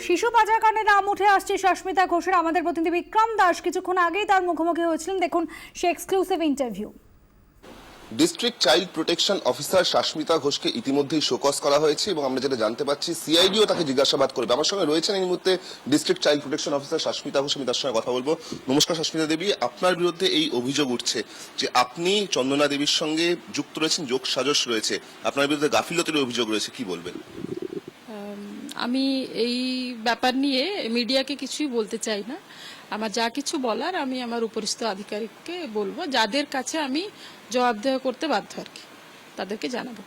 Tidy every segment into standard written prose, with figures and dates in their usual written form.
শিশু পাচারকাণ্ডে নাম উঠে আসছে সস্মিতা ঘোষের। আমাদের প্রতিনিধি বিক্রম দাস কিছুক্ষণ আগেই তার মুখোমুখি হয়েছিলেন। দেখুন সে exclusive interview. District child protection officer Susmita ঘোষকে ইতিমধ্যেই শোকজ করা হয়েছে এবং আমরা যেটা জানতে পারছি সিআইডিও তাকে জিজ্ঞাসাবাদ করবে। আমার সঙ্গে রয়েছেন এই মুহূর্তে district child protection officer Susmita Ghosh, আমি তার সঙ্গে কথা বলবো। নমস্কার সস্মিতা দেবী, আপনার বিরুদ্ধে এই অভিযোগ উঠছে যে আপনি চন্দনা দেবীর সঙ্গে যুক্ত রয়েছেন, যোগ সাজস রয়েছে, আপনার বিরুদ্ধে গাফিলতির অভিযোগ রয়েছে, কি বলবেন? আমি এই ব্যাপার নিয়ে মিডিয়াকে কিছুই বলতে চাই না। আমার যা কিছু বলার আমি আমার উপরিস্থ আধিকারিককে বলবো, যাদের কাছে আমি জবাবদেহ করতে বাধ্য আর কি, তাদেরকে জানাবো।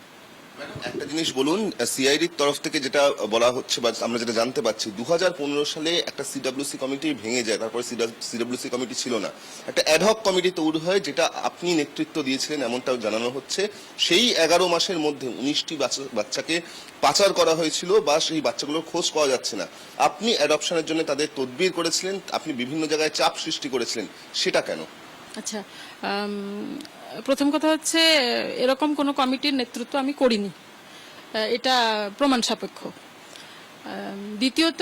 একটা জিনিস বলুন, সিআইডির তরফ থেকে যেটা বলা হচ্ছে বা আমরা যেটা জানতে পারছি, 2015 সালে একটা সিডব্লিউসি কমিটি ভেঙে যায়, তারপরে সিডব্লিউসি কমিটি ছিল না, একটা অ্যাডহক কমিটি তৈরি হয় যেটা আপনি নেতৃত্ব দিয়েছিলেন এমনটাও জানানো হচ্ছে। সেই 11 মাসের মধ্যে 19টি বাচ্চাকে পাচার করা হয়েছিল বা সেই বাচ্চাগুলোর খোঁজ পাওয়া যাচ্ছে না। আপনি অ্যাডপশনের জন্য তাদের তদবির করেছিলেন, আপনি বিভিন্ন জায়গায় চাপ সৃষ্টি করেছিলেন, সেটা কেন? আচ্ছা, প্রথম কথা হচ্ছে এরকম কোনো কমিটির নেতৃত্ব আমি করিনি, এটা প্রমাণ সাপেক্ষ। দ্বিতীয়ত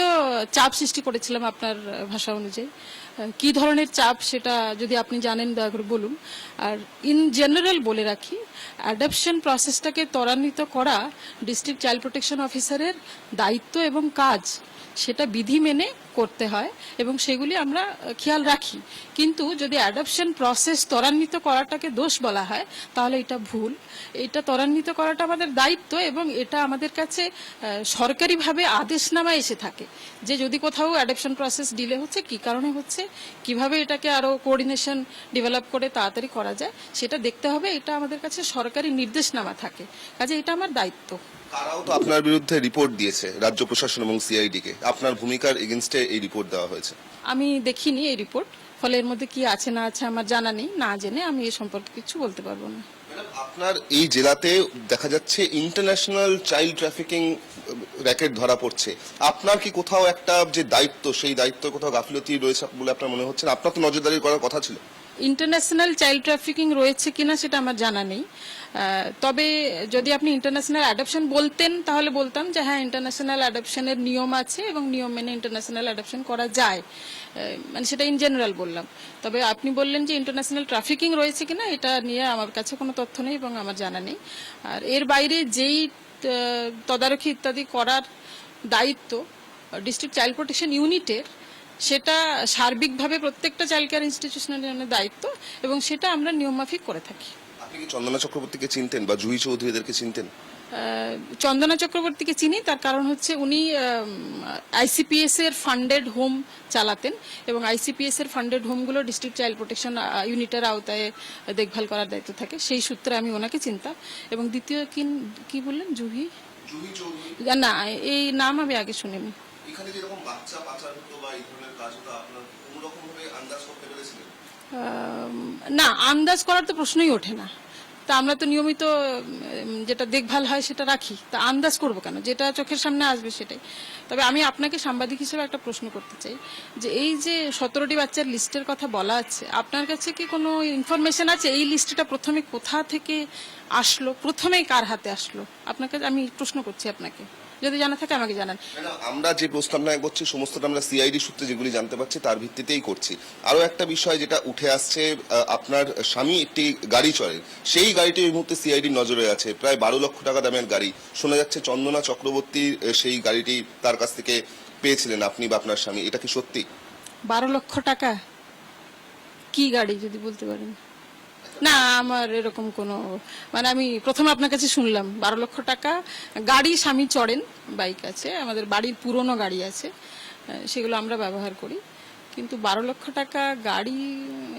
চাপ সৃষ্টি করেছিলাম আপনার ভাষা অনুযায়ী। কি ধরনের চাপ সেটা যদি আপনি জানেন দয়া করে বলুন। আর ইন জেনারেল বলে রাখি, অ্যাডপশন প্রসেসটাকে ত্বরান্বিত করা ডিস্ট্রিক্ট চাইল্ড প্রোটেকশন অফিসারের দায়িত্ব এবং কাজ, সেটা বিধি মেনে করতে হয় এবং সেগুলি আমরা খেয়াল রাখি। কিন্তু যদি অ্যাডপশন প্রসেস ত্বরান্বিত করাটাকে দোষ বলা হয় তাহলে এটা ভুল। এটা ত্বরান্বিত করাটা আমাদের দায়িত্ব এবং এটা আমাদের কাছে সরকারিভাবে আদেশনামা এসে থাকে যে যদি কোথাও অ্যাডপশন প্রসেস ডিলে হচ্ছে, কি কারণে হচ্ছে, কিভাবে এটাকে আরো কোঅর্ডিনেশন ডেভেলপ করে তাড়াতাড়ি করা যায় সেটা দেখতে হবে। এটা আমাদের কাছে সরকারি নির্দেশনামা থাকে, কাজে এটা আমার দায়িত্ব। তারাও তো আপনার বিরুদ্ধে রিপোর্ট দিয়েছে, রাজ্য প্রশাসন এবং সিআইডি কে। আপনার ভূমিকার এগেইনস্টে এই রিপোর্ট দেওয়া হয়েছে। আমি দেখিনি এই রিপোর্ট, ফলে এর মধ্যে কি আছে না আছে আমার জানা নেই, না জেনে আমি এ সম্পর্কে কিছু বলতে পারবো না। আপনার এই জেলাতে দেখা যাচ্ছে ইন্টারন্যাশনাল চাইল্ড ট্রাফিকিং র্যাকেট ধরা পড়ছে, আপনার কি কোথাও একটা যে দায়িত্ব, সেই দায়িত্ব কোথাও গাফিলতি রয়েছে বলে আপনার মনে হচ্ছে? আপনার তো নজরদারি করার কথা ছিল। ইন্টারন্যাশনাল চাইল্ড ট্রাফিকিং রয়েছে কিনা সেটা আমার জানা নেই, তবে যদি আপনি ইন্টারন্যাশনাল অ্যাডপশন বলতেন তাহলে বলতাম যে হ্যাঁ, ইন্টারন্যাশনাল অ্যাডপশনের নিয়ম আছে এবং নিয়ম মেনে ইন্টারন্যাশনাল অ্যাডপশন করা যায়, মানে সেটা ইন জেনারেল বললাম। তবে আপনি বললেন যে ইন্টারন্যাশনাল ট্রাফিকিং রয়েছে কিনা, এটা নিয়ে আমার কাছে কোনো তথ্য নেই এবং আমার জানা নেই। আর এর বাইরে যেই তদারকি ইত্যাদি করার দায়িত্ব ডিস্ট্রিক্ট চাইল্ড প্রোটেকশন ইউনিটের, সেটা সার্বিকভাবে প্রত্যেকটা চাইল্ড কেয়ার ইনস্টিটিউশনের জন্য দায়িত্ব এবং সেটা আমরা নিয়মমাফিক করে থাকি। আপনি কি চন্দনা চক্রবর্তীকে চিনতেন বা জুহি চৌধুরীদেরকে চিনতেন? চন্দনা চক্রবর্তীকে চিনি, তার কারণ হচ্ছে উনি আইসিপিএস এর ফান্ডেড হোম চালাতেন এবং আইসিপিএস এর ফান্ডেড হোমগুলো ডিস্ট্রিক্ট চাইল্ড প্রোটেকশন ইউনিটের আওতায় দেখভাল করার দায়িত্ব থাকে, সেই সূত্রে আমি ওনাকে চিনতাম। এবং দ্বিতীয় কি বললেন, জুহি না, এই নাম আমি আগে শুনিনি। এখানে যেরকম বাচ্চা পাচার হতো বা এই ধরনের কাজ হতো, আপনারা কোনো রকম ভাবে আন্দাজ করতে পেরেছিলেন? না, আন্দাজ করার তো প্রশ্নই ওঠে না। তা আমরা তো নিয়মিত যেটা দেখভাল হয় সেটা রাখি, তা আন্দাজ করবো কেন? যেটা চোখের সামনে আসবে সেটাই। তবে আমি আপনাকে সাংবাদিক হিসেবে একটা প্রশ্ন করতে চাই যে এই যে 17টি বাচ্চার লিস্টের কথা বলা আছে, আপনার কাছে কি কোনো ইনফরমেশন আছে এই লিস্টটা প্রথমে কোথা থেকে আসলো, প্রথমেই কার হাতে আসলো? আপনাকে আমি প্রশ্ন করছি, আপনাকে যদি জানা থাকে আমাকে জানান। আমরা যে প্রস্তাবনা করছি সমস্তটা আমরা সিআইডি সূত্রে যেগুলি জানতে পারছি তার ভিত্তিতেই করছি। আরো একটা বিষয় যেটা উঠে আসছে, আপনার স্বামী একটি গাড়ি চড়ে, সেই গাড়িটি এই মুহূর্তে সিআইডির নজরে আছে, প্রায় 12 লক্ষ টাকা দামের গাড়ি। শোনা যাচ্ছে চন্দনা চক্রবর্তী সেই গাড়িটি তার কাছ থেকে পেয়েছিলেন আপনি বা আপনার স্বামী, এটা কি সত্যি? 12 লক্ষ টাকা? কি গাড়ি যদি বলতে পারেন? না, আমার এরকম কোনো, মানে আমি প্রথমে আপনার কাছে শুনলাম 12 লক্ষ টাকা গাড়ি স্বামী চড়েন, বাইক আছে, আমাদের বাড়ির পুরনো গাড়ি আছে, সেগুলো আমরা ব্যবহার করি, কিন্তু 12 লক্ষ টাকা গাড়ি,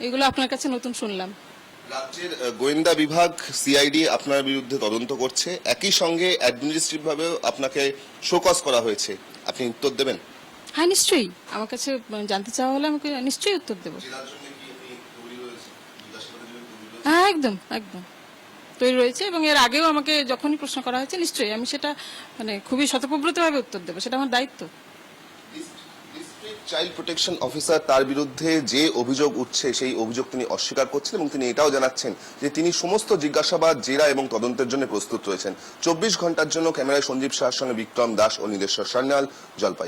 এগুলো আপনার কাছে নতুন শুনলাম। রাজ্যের গোয়েন্দা বিভাগ সিআইডি আপনার বিরুদ্ধে তদন্ত করছে, একই সঙ্গে অ্যাডমিনিস্ট্রেটিভ ভাবেও আপনাকে শোকজ করা হয়েছে, আপনি উত্তর দেবেন? হ্যাঁ, নিশ্চয়ই। আমার কাছে জানতে চাওয়া হলে আমাকে নিশ্চয়ই উত্তর দেবো। হ্যাঁ, একদম একদম তৈরি রয়েছে এবং এর আগেও আমাকে যখনই প্রশ্ন করা হয়েছে নিশ্চয়ই আমি সেটা মানে খুবই শতপ্রবৃত্তভাবে উত্তর দেবো, সেটা আমার দায়িত্ব। চাইল্ড প্রোটেকশন অফিসার, তার বিরুদ্ধে যে অভিযোগ উঠছে সেই অভিযোগ তিনি অস্বীকার করছেন এবং তিনি এটাও জানাচ্ছেন যে তিনি সমস্ত জিজ্ঞাসাবাদ, জেরা এবং তদন্তের জন্য প্রস্তুত রয়েছেন। 24 ঘন্টার জন্য ক্যামেরায় সঞ্জীব শাহর সঙ্গে বিক্রম দাস ও নীলেশ্বর সান্যাল, জলপাইগুড়ি।